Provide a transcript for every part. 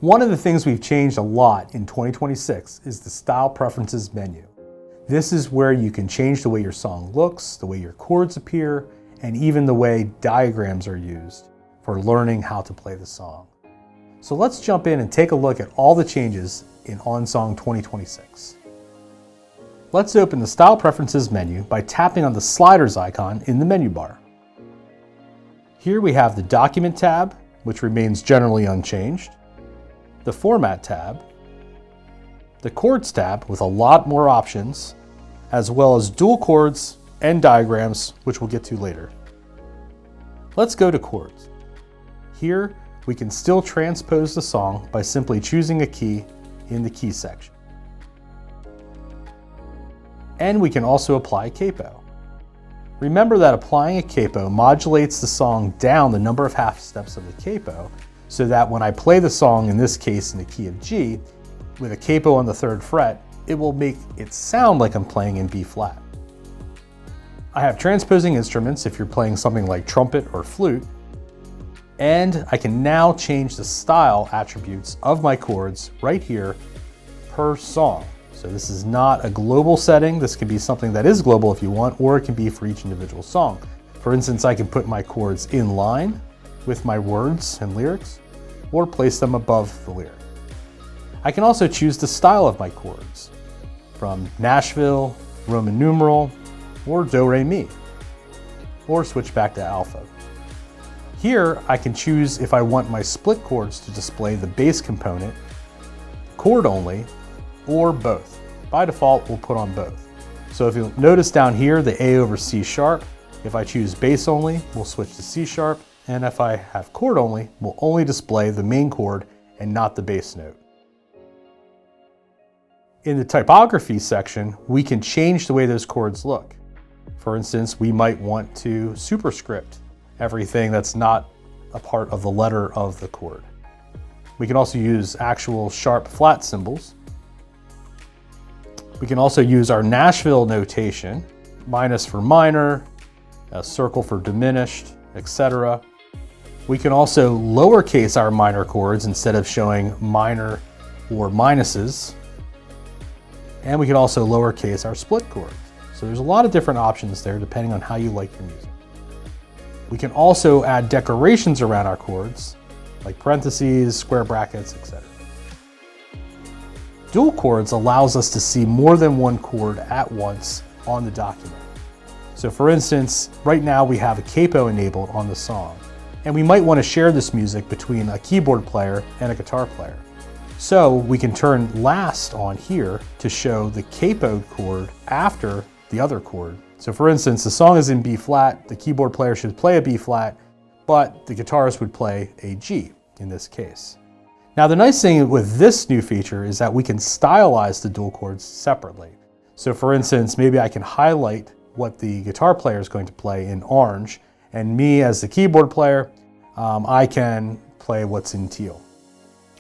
One of the things we've changed a lot in 2026 is the Style Preferences menu. This is where you can change the way your song looks, the way your chords appear, and even the way diagrams are used for learning how to play the song. So let's jump in and take a look at all the changes in OnSong 2026. Let's open the Style Preferences menu by tapping on the sliders icon in the menu bar. Here we have the Document tab, which remains generally unchanged, the Format tab, the Chords tab with a lot more options, as well as dual chords and diagrams, which we'll get to later. Let's go to Chords. Here, we can still transpose the song by simply choosing a key in the key section. And we can also apply a capo. Remember that applying a capo modulates the song down the number of half steps of the capo, so that when I play the song, in this case in the key of G, with a capo on the 3rd fret, it will make it sound like I'm playing in B flat. I have transposing instruments if you're playing something like trumpet or flute, and I can now change the style attributes of my chords right here per song. So this is not a global setting. This can be something that is global if you want, or it can be for each individual song. For instance, I can put my chords in line with my words and lyrics, or place them above the lyric. I can also choose the style of my chords, from Nashville, Roman numeral, or Do Re Mi, or switch back to alpha. Here, I can choose if I want my split chords to display the bass component, chord only, or both. By default, we'll put on both. So if you'll notice down here, the A over C sharp, if I choose bass only, we'll switch to C sharp, and if I have chord only, we'll only display the main chord and not the bass note. In the typography section, we can change the way those chords look. For instance, we might want to superscript everything that's not a part of the letter of the chord. We can also use actual sharp flat symbols. We can also use our Nashville notation, minus for minor, a circle for diminished, etc. We can also lowercase our minor chords instead of showing minor or minuses. And we can also lowercase our split chords. So there's a lot of different options there depending on how you like your music. We can also add decorations around our chords, like parentheses, square brackets, etc. Dual chords allows us to see more than one chord at once on the document. So for instance, right now we have a capo enabled on the song, and we might want to share this music between a keyboard player and a guitar player. So we can turn last on here to show the capoed chord after the other chord. So for instance, the song is in B flat, the keyboard player should play a B flat, but the guitarist would play a G in this case. Now the nice thing with this new feature is that we can stylize the dual chords separately. So for instance, maybe I can highlight what the guitar player is going to play in orange, and me as the keyboard player, I can play what's in teal.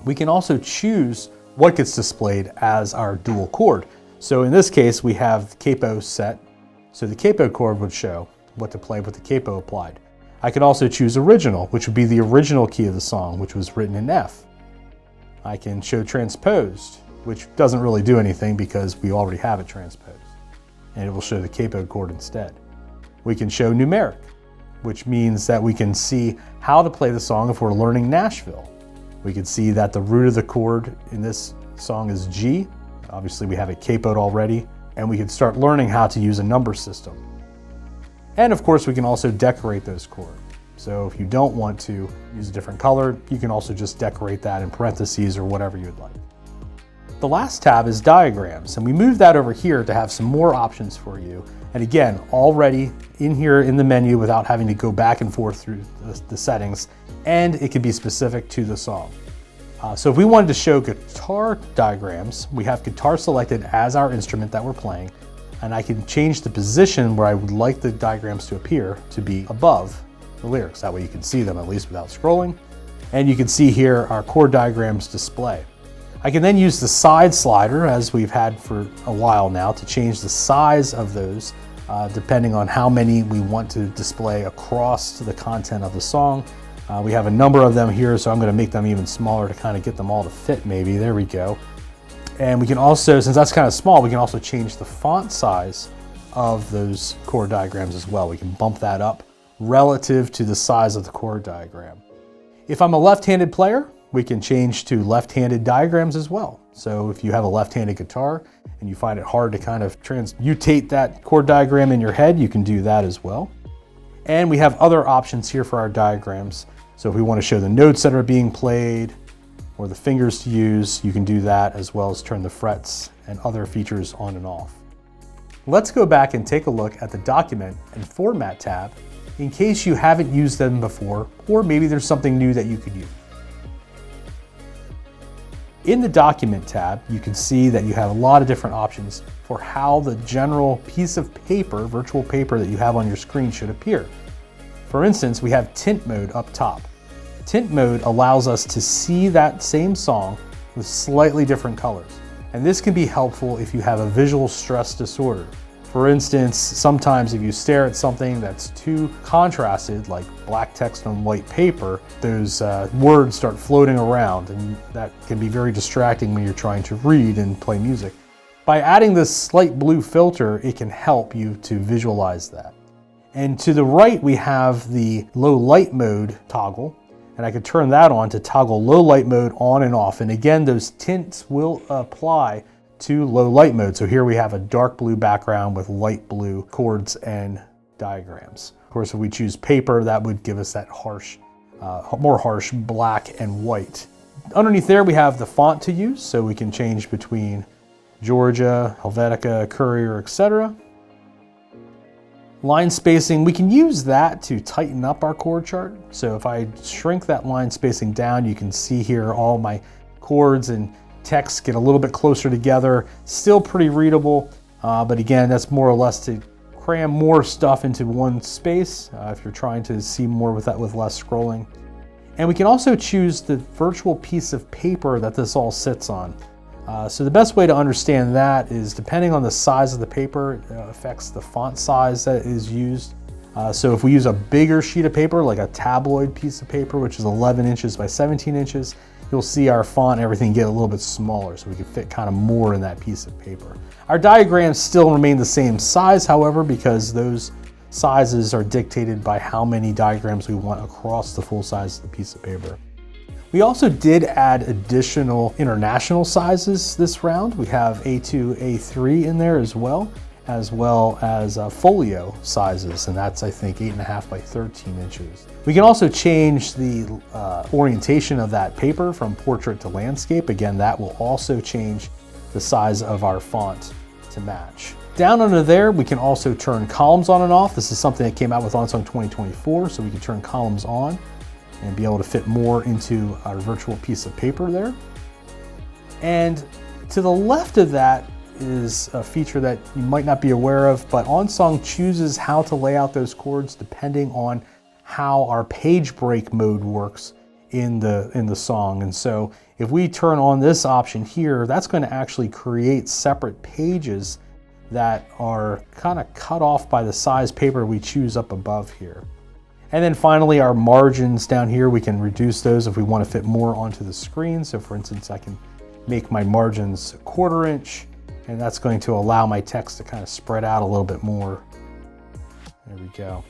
We can also choose what gets displayed as our dual chord. So in this case, we have capo set, so the capo chord would show what to play with the capo applied. I could also choose original, which would be the original key of the song, which was written in F. I can show transposed, which doesn't really do anything because we already have it transposed, and it will show the capo chord instead. We can show numeric, which means that we can see how to play the song if we're learning Nashville. We can see that the root of the chord in this song is G. Obviously we have it capoed already, and we can start learning how to use a number system. And of course we can also decorate those chords. So if you don't want to use a different color, you can also just decorate that in parentheses or whatever you'd like. The last tab is diagrams, and we moved that over here to have some more options for you. And again, already in here in the menu without having to go back and forth through the settings, and it can be specific to the song. So if we wanted to show guitar diagrams, we have guitar selected as our instrument that we're playing, and I can change the position where I would like the diagrams to appear to be above the lyrics. That way you can see them at least without scrolling. And you can see here our chord diagrams display. I can then use the side slider, as we've had for a while now, to change the size of those depending on how many we want to display across the content of the song. We have a number of them here, so I'm going to make them even smaller to kind of get them all to fit maybe. There we go. And we can also, since that's kind of small, we can also change the font size of those chord diagrams as well. We can bump that up relative to the size of the chord diagram. If I'm a left-handed player, we can change to left-handed diagrams as well. So if you have a left-handed guitar and you find it hard to kind of transmutate that chord diagram in your head, you can do that as well. And we have other options here for our diagrams. So if we want to show the notes that are being played or the fingers to use, you can do that, as well as turn the frets and other features on and off. Let's go back and take a look at the Document and Format tab in case you haven't used them before, or maybe there's something new that you could use. In the Document tab, you can see that you have a lot of different options for how the general piece of paper, virtual paper that you have on your screen should appear. For instance, we have Tint Mode up top. Tint Mode allows us to see that same song with slightly different colors. And this can be helpful if you have a visual stress disorder. For instance, sometimes if you stare at something that's too contrasted, like black text on white paper, those words start floating around, and that can be very distracting when you're trying to read and play music. By adding this slight blue filter, it can help you to visualize that. And to the right, we have the low light mode toggle, and I can turn that on to toggle low light mode on and off. And again, those tints will apply to low light mode. So here we have a dark blue background with light blue chords and diagrams. Of course, if we choose paper, that would give us that harsh, more harsh black and white. Underneath there, we have the font to use, so we can change between Georgia, Helvetica, Courier, etc. Line spacing, we can use that to tighten up our chord chart. So if I shrink that line spacing down, you can see here all my chords and text get a little bit closer together. Still pretty readable, but again, that's more or less to cram more stuff into one space if you're trying to see more with that with less scrolling. And we can also choose the virtual piece of paper that this all sits on. So the best way to understand that is, depending on the size of the paper, it affects the font size that is used. So if we use a bigger sheet of paper, like a tabloid piece of paper, which is 11 inches by 17 inches, you'll see our font and everything get a little bit smaller, so we can fit kind of more in that piece of paper. Our diagrams still remain the same size, however, because those sizes are dictated by how many diagrams we want across the full size of the piece of paper. We also did add additional international sizes this round. We have A2, A3 in there as well as folio sizes, and that's, I think, 8.5 by 13 inches. We can also change the orientation of that paper from portrait to landscape. Again, that will also change the size of our font to match. Down under there, we can also turn columns on and off. This is something that came out with OnSong 2024, so we can turn columns on and be able to fit more into our virtual piece of paper there. And to the left of that is a feature that you might not be aware of, but OnSong chooses how to lay out those chords depending on how our page break mode works in the song. And so if we turn on this option here, that's going to actually create separate pages that are kind of cut off by the size paper we choose up above here. And then finally, our margins down here, we can reduce those if we want to fit more onto the screen. So for instance, I can make my margins 1/4 inch, and that's going to allow my text to kind of spread out a little bit more. There we go.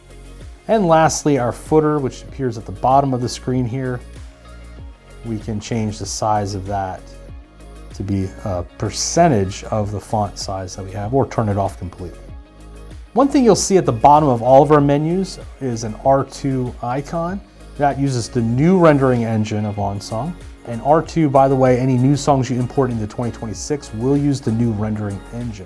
And lastly, our footer, which appears at the bottom of the screen here, we can change the size of that to be a percentage of the font size that we have, or turn it off completely. One thing you'll see at the bottom of all of our menus is an R2 icon. That uses the new rendering engine of OnSong. And R2, by the way, any new songs you import into 2026 will use the new rendering engine.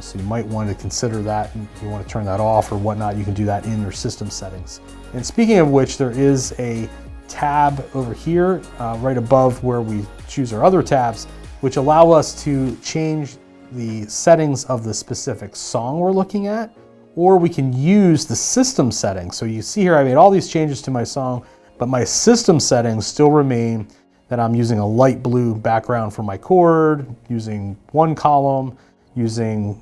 So you might want to consider that, and if you want to turn that off or whatnot, you can do that in your system settings. And speaking of which, there is a tab over here, right above where we choose our other tabs, which allow us to change the settings of the specific song we're looking at, or we can use the system settings. So you see here, I made all these changes to my song, but my system settings still remain that I'm using a light blue background for my chord, using one column, using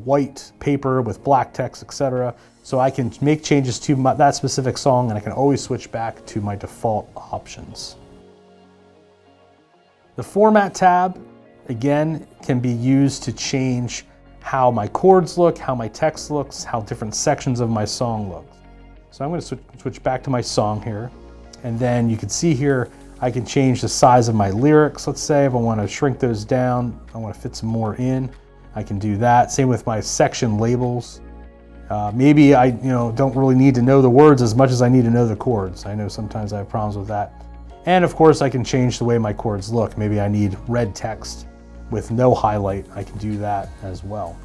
white paper with black text, etc. So I can make changes to that specific song, and I can always switch back to my default options. The Format tab, again, can be used to change how my chords look, how my text looks, how different sections of my song look. So I'm going to switch back to my song here. And then you can see here, I can change the size of my lyrics. Let's say if I want to shrink those down, I want to fit some more in, I can do that. Same with my section labels. Maybe I don't really need to know the words as much as I need to know the chords. I know sometimes I have problems with that. And of course I can change the way my chords look. Maybe I need red text with no highlight. I can do that as well.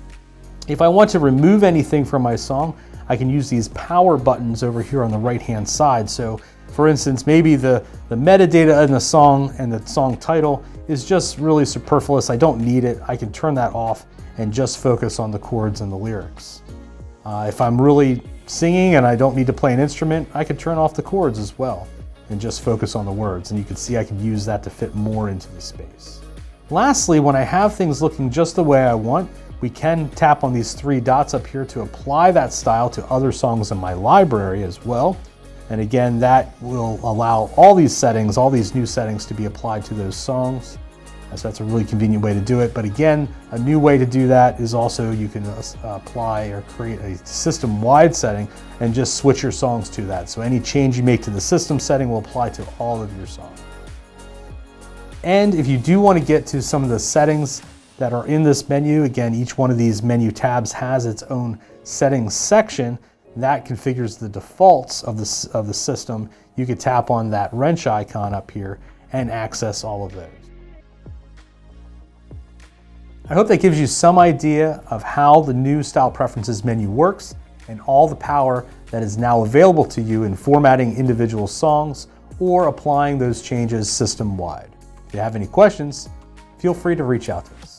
If I want to remove anything from my song, I can use these power buttons over here on the right hand side. So for instance, maybe the metadata in the song and the song title is just really superfluous. I don't need it. I can turn that off and just focus on the chords and the lyrics. If I'm really singing and I don't need to play an instrument, I can turn off the chords as well and just focus on the words. And you can see I can use that to fit more into the space. Lastly, when I have things looking just the way I want, we can tap on these three dots up here to apply that style to other songs in my library as well. And again, that will allow all these settings, all these new settings to be applied to those songs. So that's a really convenient way to do it. But again, a new way to do that is also you can apply or create a system-wide setting and just switch your songs to that. So any change you make to the system setting will apply to all of your songs. And if you do want to get to some of the settings that are in this menu, again, each one of these menu tabs has its own settings section that configures the defaults of the system. You could tap on that wrench icon up here and access all of those. I hope that gives you some idea of how the new Style Preferences menu works and all the power that is now available to you in formatting individual songs or applying those changes system-wide. If you have any questions, feel free to reach out to us.